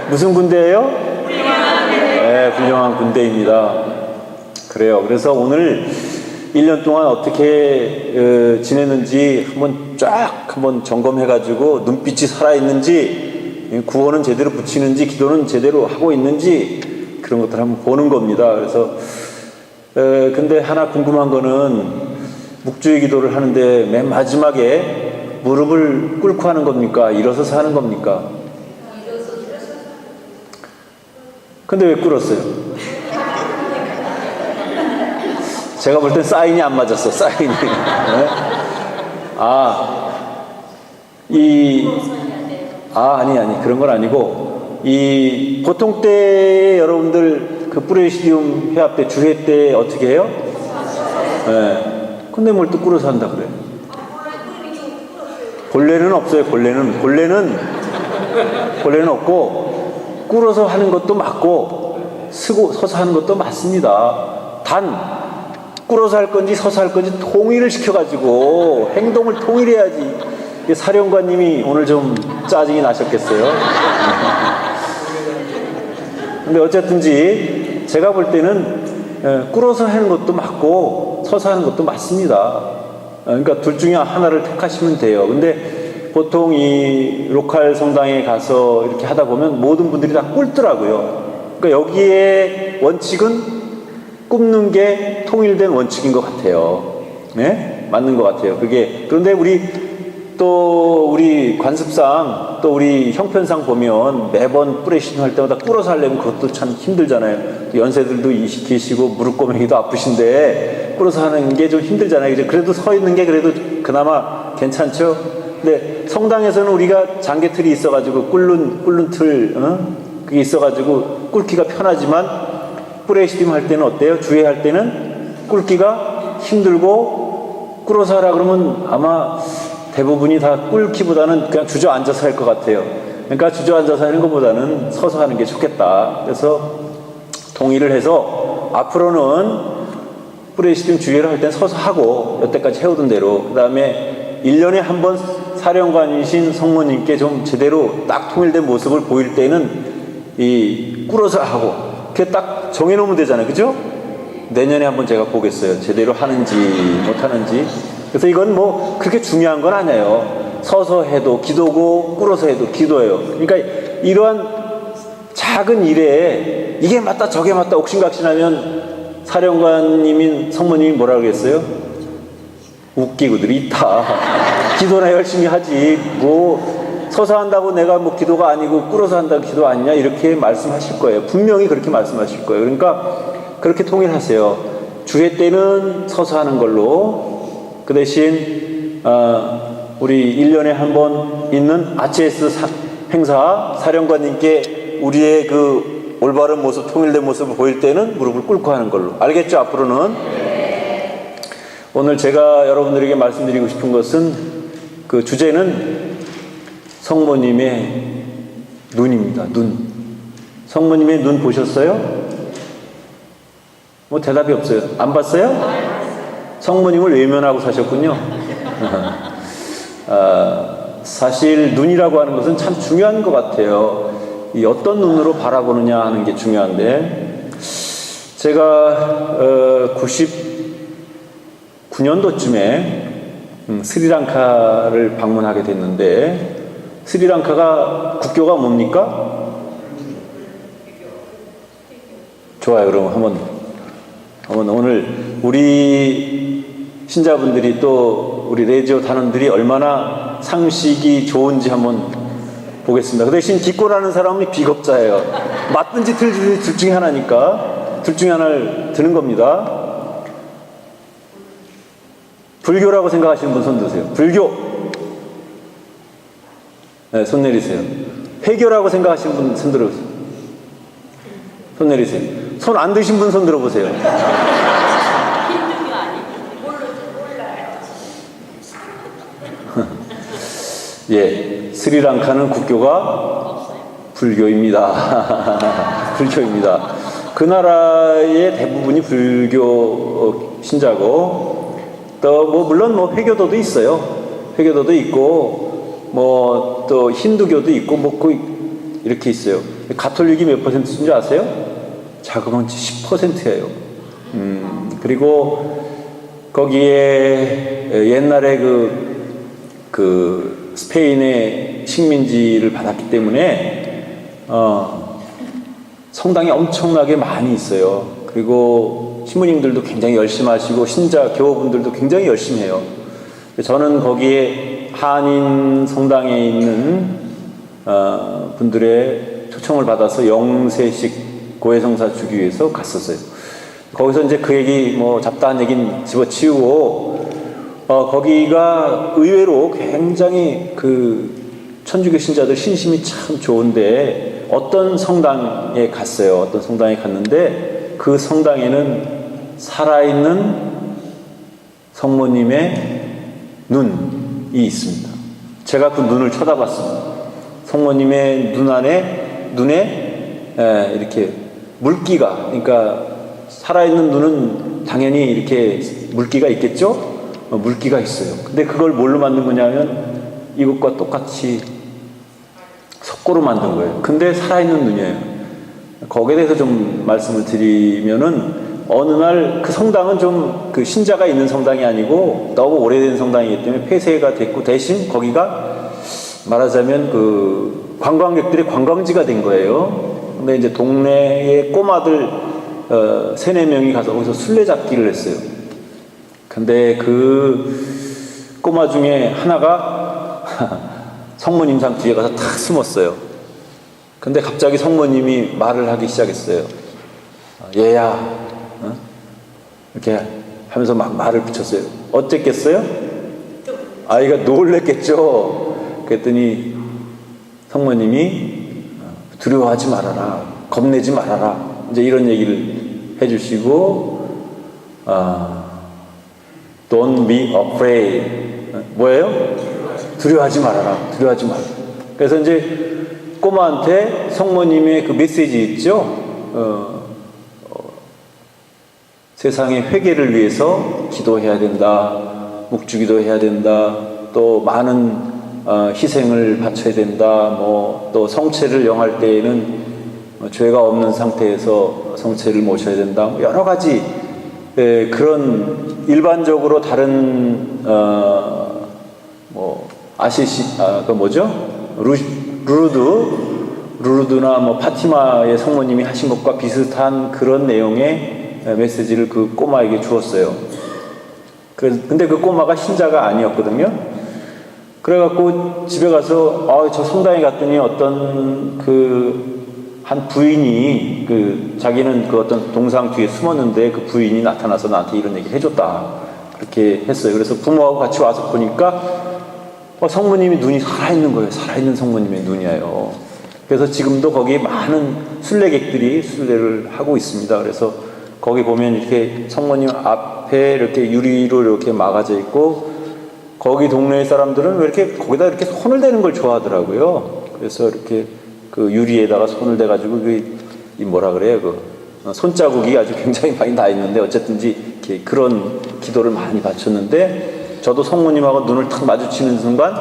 무슨 군대예요? 네, 훌륭한 군대입니다. 그래요. 그래서 오늘 1년 동안 어떻게 지냈는지 한번 점검해가지고 눈빛이 살아있는지, 구호는 제대로 붙이는지, 기도는 제대로 하고 있는지, 그런 것들 한번 보는 겁니다. 그래서 근데 하나 궁금한 거는, 묵주의 기도를 하는데 맨 마지막에 무릎을 꿇고 하는 겁니까? 일어서서 하는 겁니까? 근데 왜 꿇었어요? 제가 볼 땐 사인이 안 맞았어, 사인이. 네? 아니, 그런 건 아니고, 보통 때 여러분들 그 프레시디움 회합 때, 주회 때 어떻게 해요? 네. 근데 뭘 또 꿇어서 한다 그래? 본래는 없어요, 본래는 없고, 꿇어서 하는 것도 맞고, 서서 하는 것도 맞습니다. 단, 꿇어서 할 건지 서서 할 건지 통일을 시켜가지고 행동을 통일해야지. 사령관님이 오늘 좀 짜증이 나셨겠어요. 근데 어쨌든지 제가 볼 때는 꿇어서 하는 것도 맞고 서서 하는 것도 맞습니다. 그러니까 둘 중에 하나를 택하시면 돼요. 근데 보통 이 로컬 성당에 가서 이렇게 하다 보면 모든 분들이 다 꿇더라고요. 그러니까 여기에 원칙은 굽는 게 통일된 원칙인 것 같아요. 네? 맞는 것 같아요. 그런데 우리 관습상, 또 우리 형편상 보면 매번 프레시팅 할 때마다 꿇어서 하려면 그것도 참 힘들잖아요. 연세들도 계시고 무릎 꼬매기도 아프신데 꿇어서 하는 게 좀 힘들잖아요. 그래도 서 있는 게 그래도 그나마 괜찮죠? 근데 성당에서는 우리가 장개틀이 있어가지고 꿇는 틀, 그게 있어가지고 꿇기가 편하지만, 프레시딤 할 때는 어때요? 주회 할 때는 꿇기가 힘들고, 꿇어서 하라 그러면 아마 대부분이 다 꿇기보다는 그냥 주저앉아서 할 것 같아요. 그러니까 주저앉아서 하는 것보다는 서서 하는 게 좋겠다. 그래서 동의를 해서 앞으로는 프레시딤 주회를 할 때는 서서 하고, 여태까지 해오던 대로, 그 다음에 1년에 한 번 사령관이신 성모님께 좀 제대로 딱 통일된 모습을 보일 때는 꿇어서 하고, 그게 딱 정해놓으면 되잖아요. 그죠? 내년에 한번 제가 보겠어요. 제대로 하는지 못하는지. 그래서 이건 뭐 그렇게 중요한 건 아니에요. 서서 해도 기도고 꿇어서 해도 기도예요. 그러니까 이러한 작은 일에 이게 맞다 저게 맞다 옥신각신하면 사령관님인 성모님이 뭐라 그랬어요? 웃기고들이 있다. 기도나 열심히 하지 뭐 서서 한다고 내가 뭐 기도가 아니고 꿇어서 한다고 기도 아니냐, 이렇게 말씀하실 거예요. 분명히 그렇게 말씀하실 거예요. 그러니까 그렇게 통일하세요. 주회 때는 서서 하는 걸로, 그 대신 우리 1년에 한 번 있는 아체스 행사 사령관님께 우리의 그 올바른 모습, 통일된 모습을 보일 때는 무릎을 꿇고 하는 걸로. 알겠죠? 앞으로는. 오늘 제가 여러분들에게 말씀드리고 싶은 것은, 그 주제는 성모님의 눈입니다. 눈. 성모님의 눈 보셨어요? 뭐 대답이 없어요. 안 봤어요? 성모님을 외면하고 사셨군요. 사실 눈이라고 하는 것은 참 중요한 것 같아요. 이 어떤 눈으로 바라보느냐 하는 게 중요한데, 제가 99년도쯤에 스리랑카를 방문하게 됐는데, 스리랑카가 국교가 뭡니까? 좋아요. 그럼 한번 오늘 우리 신자분들이 또 우리 레지오 단원들이 얼마나 상식이 좋은지 한번 보겠습니다. 그 대신 기권하는 사람은 비겁자예요. 맞든지 틀든지 둘 중에 하나니까 둘 중에 하나를 드는 겁니다. 불교라고 생각하시는 분 손 드세요. 불교. 네, 손 내리세요. 회교라고 생각하시는 분 손 들어보세요. 손 내리세요. 손 안 드신 분 손 들어보세요. 예, 스리랑카는 국교가 불교입니다. 불교입니다. 그 나라의 대부분이 불교 신자고, 또 뭐 물론 뭐 회교도도 있어요. 회교도도 있고 뭐 또 힌두교도 있고 뭐 이렇게 있어요. 가톨릭이 몇 퍼센트인 줄 아세요? 자그마치 10%예요. 그리고 거기에 옛날에 그 스페인의 식민지를 받았기 때문에 성당이 엄청나게 많이 있어요. 그리고 신부님들도 굉장히 열심히 하시고 신자 교우분들도 굉장히 열심히 해요. 저는 거기에 한인 성당에 있는 분들의 초청을 받아서 영세식 고해성사 주기 위해서 갔었어요. 거기서 이제 그 얘기 뭐 잡다한 얘기는 집어치우고 거기가 의외로 굉장히 그 천주교 신자들 신심이 참 좋은데 어떤 성당에 갔어요. 어떤 성당에 갔는데 그 성당에는 살아있는 성모님의 눈이 있습니다. 제가 그 눈을 쳐다봤습니다. 성모님의 눈에 이렇게 물기가, 그러니까 살아있는 눈은 당연히 이렇게 물기가 있겠죠? 물기가 있어요. 근데 그걸 뭘로 만든 거냐면 이것과 똑같이 석고로 만든 거예요. 근데 살아있는 눈이에요. 거기에 대해서 좀 말씀을 드리면은 어느 날 그 성당은 좀 그 신자가 있는 성당이 아니고 너무 오래된 성당이기 때문에 폐쇄가 됐고 대신 거기가 말하자면 그 관광객들의 관광지가 된 거예요. 근데 이제 동네의 꼬마들 3-4명이 가서 거기서 술래잡기를 했어요. 근데 그 꼬마 중에 하나가 성모님상 뒤에 가서 탁 숨었어요. 근데 갑자기 성모님이 말을 하기 시작했어요. 얘야, 이렇게 하면서 막 말을 붙였어요. 어땠겠어요? 아이가 놀랬겠죠. 그랬더니 성모님이 두려워하지 말아라, 겁내지 말아라, 이제 이런 얘기를 해주시고, Don't be afraid. 뭐예요? 두려워하지 말아라, 두려워하지 말아라. 그래서 이제 꼬마한테 성모님의 그 메시지 있죠? 세상의 회개를 위해서 기도해야 된다, 묵주기도 해야 된다, 또 많은 희생을 바쳐야 된다, 또 성체를 영할 때에는 죄가 없는 상태에서 성체를 모셔야 된다, 여러 가지 그런 일반적으로 다른 그 뭐죠? 루르드나 뭐 파티마의 성모님이 하신 것과 비슷한 그런 내용의 메시지를 그 꼬마에게 주었어요. 근데 그 꼬마가 신자가 아니었거든요. 그래갖고 집에 가서 저 성당에 갔더니 어떤 한 부인이 자기는 그 어떤 동상 뒤에 숨었는데 그 부인이 나타나서 나한테 이런 얘기를 해줬다, 그렇게 했어요. 그래서 부모하고 같이 와서 보니까 성모님이 눈이 살아있는 거예요. 살아있는 성모님의 눈이에요. 그래서 지금도 거기 많은 순례객들이 순례를 하고 있습니다. 그래서 거기 보면 이렇게 성모님 앞에 이렇게 유리로 이렇게 막아져 있고, 거기 동네 사람들은 왜 이렇게 거기다 이렇게 손을 대는 걸 좋아하더라고요. 그래서 이렇게 그 유리에다가 손을 대가지고 뭐라 그래요? 손자국이 아주 굉장히 많이 나 있는데 어쨌든지 이렇게 그런 기도를 많이 바쳤는데, 저도 성모님하고 눈을 탁 마주치는 순간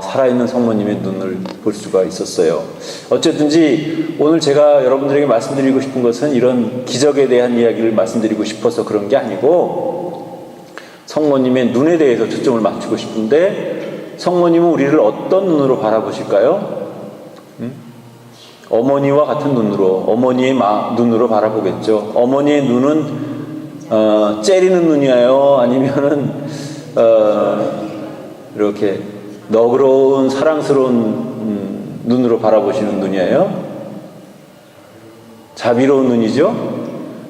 살아있는 성모님의 눈을 볼 수가 있었어요. 어쨌든지 오늘 제가 여러분들에게 말씀드리고 싶은 것은 이런 기적에 대한 이야기를 말씀드리고 싶어서 그런 게 아니고, 성모님의 눈에 대해서 초점을 맞추고 싶은데, 성모님은 우리를 어떤 눈으로 바라보실까요? 어머니와 같은 눈으로, 어머니의 눈으로 바라보겠죠. 어머니의 눈은 째리는 눈이에요? 아니면은 이렇게 너그러운 사랑스러운 눈으로 바라보시는 눈이에요? 자비로운 눈이죠?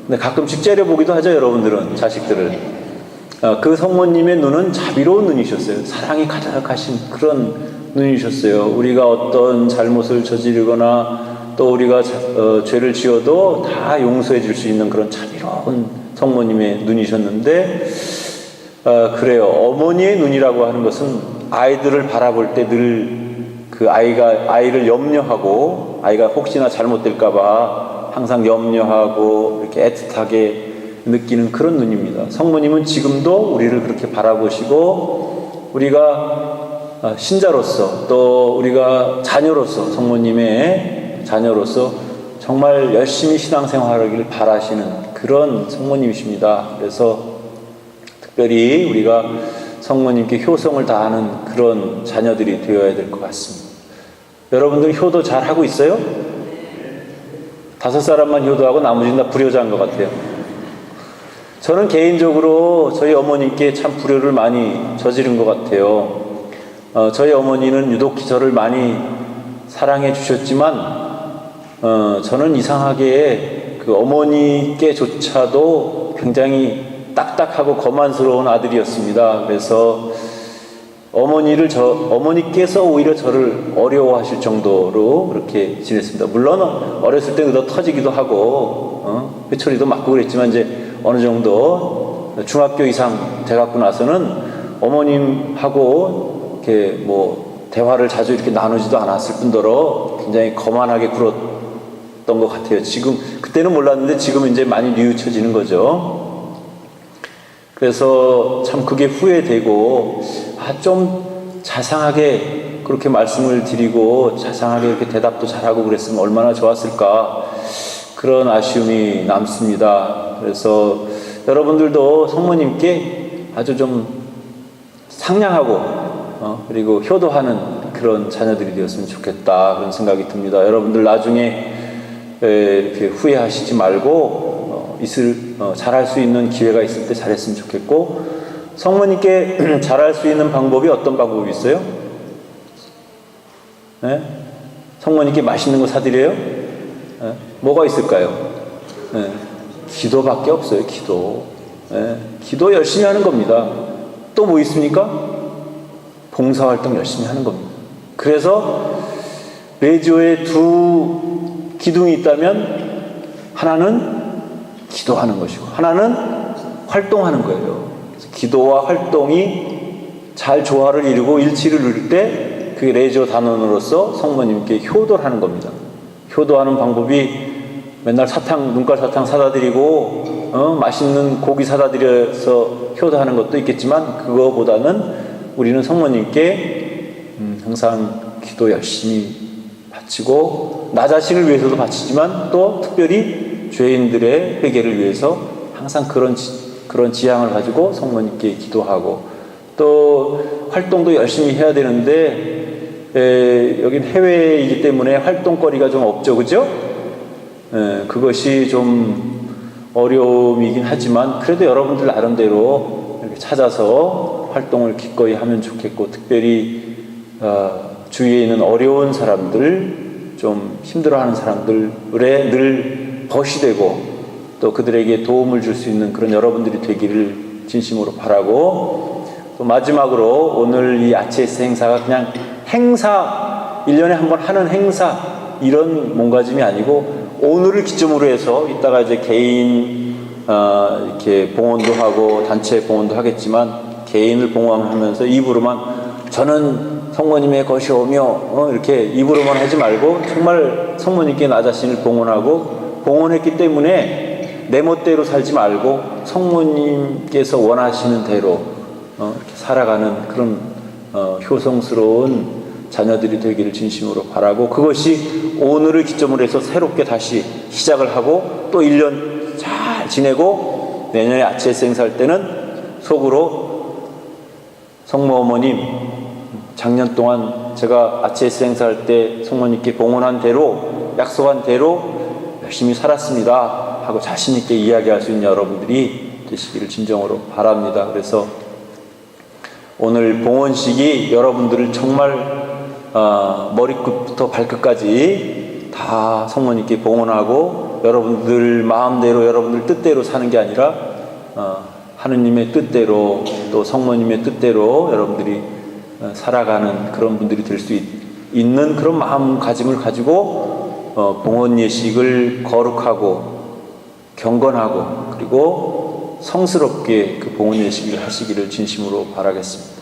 근데 가끔씩 째려보기도 하죠, 여러분들은, 자식들을. 그 성모님의 눈은 자비로운 눈이셨어요. 사랑이 가득하신 그런 눈이셨어요. 우리가 어떤 잘못을 저지르거나 또 우리가 죄를 지어도 다 용서해 줄 수 있는 그런 자비로운 성모님의 눈이셨는데, 그래요. 어머니의 눈이라고 하는 것은 아이들을 바라볼 때 늘 그 아이를 염려하고, 아이가 혹시나 잘못될까봐 항상 염려하고 이렇게 애틋하게 느끼는 그런 눈입니다. 성모님은 지금도 우리를 그렇게 바라보시고, 우리가 신자로서 또 우리가 자녀로서 성모님의 자녀로서 정말 열심히 신앙생활하기를 바라시는 그런 성모님이십니다. 그래서 특별히 우리가 성모님께 효성을 다하는 그런 자녀들이 되어야 될 것 같습니다. 여러분들 효도 잘 하고 있어요? 5사람만 효도하고 나머지는 다 불효자인 것 같아요. 저는 개인적으로 저희 어머님께 참 불효를 많이 저지른 것 같아요. 저희 어머니는 유독 저를 많이 사랑해 주셨지만 저는 이상하게 그 어머니께조차도 굉장히 딱딱하고 거만스러운 아들이었습니다. 그래서 어머니께서 오히려 저를 어려워하실 정도로 그렇게 지냈습니다. 물론 어렸을 때 의도 터지기도 하고 회초리도 맞고 그랬지만 이제 어느 정도 중학교 이상 돼갖고 나서는 어머님하고 이렇게 뭐 대화를 자주 이렇게 나누지도 않았을 뿐더러 굉장히 거만하게 굴었던 것 같아요. 지금 그때는 몰랐는데 지금은 이제 많이 뉘우쳐지는 거죠. 그래서 참 그게 후회되고 좀 자상하게 그렇게 말씀을 드리고 자상하게 이렇게 대답도 잘하고 그랬으면 얼마나 좋았을까, 그런 아쉬움이 남습니다. 그래서 여러분들도 성모님께 아주 좀 상냥하고 그리고 효도하는 그런 자녀들이 되었으면 좋겠다, 그런 생각이 듭니다. 여러분들 나중에 이렇게 후회하시지 말고 잘할 수 있는 기회가 있을 때 잘했으면 좋겠고, 성모님께 잘할 수 있는 방법이 어떤 방법이 있어요? 네? 성모님께 맛있는 거 사드려요? 네? 뭐가 있을까요? 네. 기도밖에 없어요. 기도. 네. 기도 열심히 하는 겁니다. 또 뭐 있습니까? 봉사활동 열심히 하는 겁니다. 그래서 레지오에 2 기둥이 있다면 하나는 기도하는 것이고 하나는 활동하는 거예요. 그래서 기도와 활동이 잘 조화를 이루고 일치를 이룰 때 그게 레지오 단원으로서 성모님께 효도를 하는 겁니다. 효도하는 방법이 맨날 눈깔 사탕 사다 드리고 맛있는 고기 사다 드려서 효도하는 것도 있겠지만, 그거보다는 우리는 성모님께 항상 기도 열심히 바치고 나 자신을 위해서도 바치지만 또 특별히 죄인들의 회개를 위해서 항상 그런 지향을 가지고 성모님께 기도하고, 또 활동도 열심히 해야 되는데 여긴 해외이기 때문에 활동거리가 좀 없죠, 그죠? 그것이 좀 어려움이긴 하지만 그래도 여러분들 나름대로 이렇게 찾아서 활동을 기꺼이 하면 좋겠고, 특별히 주위에 있는 어려운 사람들, 좀 힘들어하는 사람들에 늘 벗이 되고 또 그들에게 도움을 줄 수 있는 그런 여러분들이 되기를 진심으로 바라고, 또 마지막으로 오늘 이 아치에스 행사가 그냥 행사, 1년에 한 번 하는 행사 이런 몸가짐이 아니고 오늘을 기점으로 해서 이따가 이제 개인 이렇게 봉헌도 하고 단체 봉헌도 하겠지만 개인을 봉헌하면서 입으로만 저는 성모님의 것이 오며 이렇게 입으로만 하지 말고 정말 성모님께 나 자신을 봉헌하고, 봉헌했기 때문에 내 멋대로 살지 말고 성모님께서 원하시는 대로 이렇게 살아가는 그런 효성스러운 자녀들이 되기를 진심으로 바라고, 그것이 오늘을 기점으로 해서 새롭게 다시 시작을 하고 또 1년 잘 지내고 내년에 아치에스 행사할 때는 속으로 성모 어머님, 작년 동안 제가 아치에스 행사할 때 성모님께 봉헌한 대로 약속한 대로 열심히 살았습니다 하고 자신 있게 이야기할 수 있는 여러분들이 되시기를 진정으로 바랍니다. 그래서 오늘 봉헌식이 여러분들을 정말 머리끝부터 발끝까지 다 성모님께 봉헌하고 여러분들 마음대로 여러분들 뜻대로 사는 게 아니라 하느님의 뜻대로 또 성모님의 뜻대로 여러분들이 살아가는 그런 분들이 될 수 있는 그런 마음가짐을 가지고 봉헌 예식을 거룩하고 경건하고 그리고 성스럽게 그 봉헌 예식을 하시기를 진심으로 바라겠습니다.